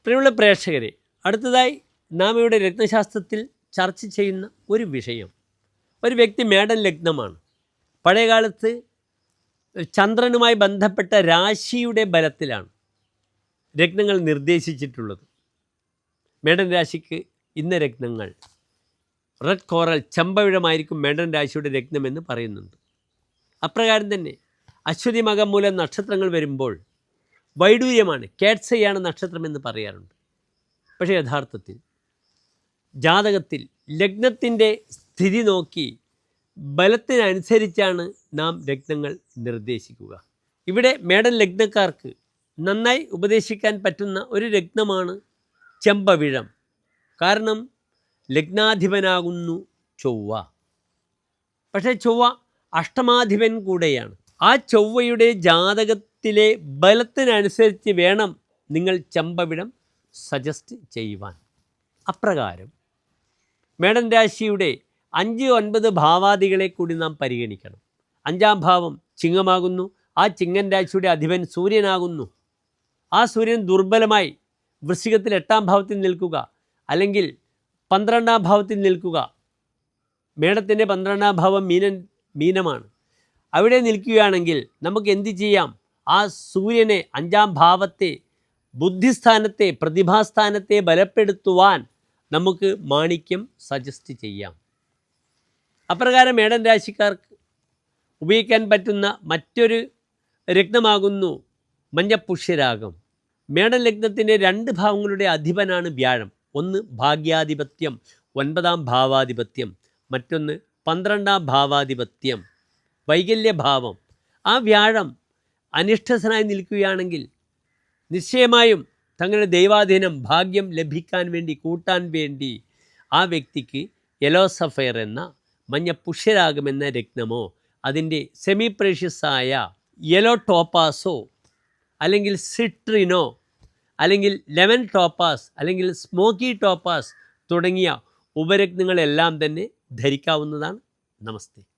പ്രിയമുള്ള പ്രേക്ഷകരെ, അടുത്തതായി നാം ഇവിടെ രത്നശാസ്ത്രത്തിൽ ചർച്ച ചെയ്യുന്ന ഒരു വിഷയം, ഒരു വ്യക്തി മേടൻ ലഗ്നമാണ്. പഴയകാലത്ത് ചന്ദ്രനുമായി ബന്ധപ്പെട്ട രാശിയുടെ ബലത്തിലാണ് രത്നങ്ങൾ നിർദ്ദേശിച്ചിട്ടുള്ളത്. മേടൻ രാശിക്ക് ഇന്ന രത്നങ്ങൾ റെഡ് കോറൽ ചെമ്പവിഴമായിരിക്കും മേടൻ രാശിയുടെ രത്നമെന്ന് പറയുന്നുണ്ട്. അപ്രകാരം തന്നെ അശ്വതി മകം മൂലം നക്ഷത്രങ്ങൾ വരുമ്പോൾ വൈഡൂര്യമാണ്, കേട്സയാണ് നക്ഷത്രമെന്ന് പറയാറുണ്ട്. പക്ഷേ യഥാർത്ഥത്തിൽ ജാതകത്തിൽ ലഗ്നത്തിൻ്റെ സ്ഥിതി നോക്കി ബലത്തിനനുസരിച്ചാണ് നാം രത്നങ്ങൾ നിർദ്ദേശിക്കുക. ഇവിടെ മേടൻ ലഗ്നക്കാർക്ക് നന്നായി ഉപദേശിക്കാൻ പറ്റുന്ന ഒരു രത്നമാണ് ചെമ്പവിഴം. കാരണം ലഗ്നാധിപനാകുന്നു ചൊവ്വ. പക്ഷേ ചൊവ്വ അഷ്ടമാധിപൻ കൂടെയാണ്. ആ ചൊവ്വയുടെ ജാതകത്തിലെ ബലത്തിനനുസരിച്ച് വേണം നിങ്ങൾ ചെമ്പവിഴം സജസ്റ്റ് ചെയ്യുവാൻ. അപ്രകാരം മേടൻ രാശിയുടെ 5-9 ഭാവാദികളെ കൂടി നാം പരിഗണിക്കണം. 5-ാം ഭാവം ചിങ്ങമാകുന്നു. ആ ചിങ്ങൻ രാശിയുടെ അധിപൻ സൂര്യനാകുന്നു. ആ സൂര്യൻ ദുർബലമായി വൃശ്ചികത്തിൽ 8-ാം ഭാവത്തിൽ നിൽക്കുക, അല്ലെങ്കിൽ 12-ാം ഭാവത്തിൽ നിൽക്കുക. മേടത്തിൻ്റെ 12-ാം ഭാവം മീനമാണ്. അവിടെ നിൽക്കുകയാണെങ്കിൽ നമുക്ക് എന്ത് ചെയ്യാം? ആ സൂര്യനെ, 5-ാം ഭാവത്തെ, ബുദ്ധിസ്ഥാനത്തെ, പ്രതിഭാസ്ഥാനത്തെ ബലപ്പെടുത്തുവാൻ നമുക്ക് മാണിക്യം സജസ്റ്റ് ചെയ്യാം. അപ്രകാരം മേടൻ രാശിക്കാർക്ക് ഉപയോഗിക്കാൻ പറ്റുന്ന മറ്റൊരു രത്നമാകുന്നു മഞ്ഞപ്പുഷ്യരാഗം. മേടൻ ലഗ്നത്തിൻ്റെ 2 ഭാവങ്ങളുടെ അധിപനാണ് വ്യാഴം. ഒന്ന് ഭാഗ്യാധിപത്യം, 9-ാം ഭാവാധിപത്യം. മറ്റൊന്ന് 12-ാം ഭാവാധിപത്യം, വൈകല്യഭാവം. ആ വ്യാഴം അനിഷ്ടസനായി നിൽക്കുകയാണെങ്കിൽ നിശ്ചയമായും തങ്ങളുടെ ദൈവാധീനം, ഭാഗ്യം ലഭിക്കാൻ വേണ്ടി, കൂട്ടാൻ വേണ്ടി ആ വ്യക്തിക്ക് യെല്ലോ സഫയർ എന്ന മഞ്ഞ പുഷ്യരാഗമെന്ന രത്നമോ അതിൻ്റെ സെമി പ്രഷ്യസായ യെല്ലോ ടോപ്പാസോ അല്ലെങ്കിൽ സിട്രിനോ അല്ലെങ്കിൽ ലെമൺ ടോപ്പാസ് അല്ലെങ്കിൽ സ്മോക്കി ടോപ്പാസ് തുടങ്ങിയ ഉപരത്നങ്ങളെല്ലാം തന്നെ ധരിക്കാവുന്നതാണ്. നമസ്തേ.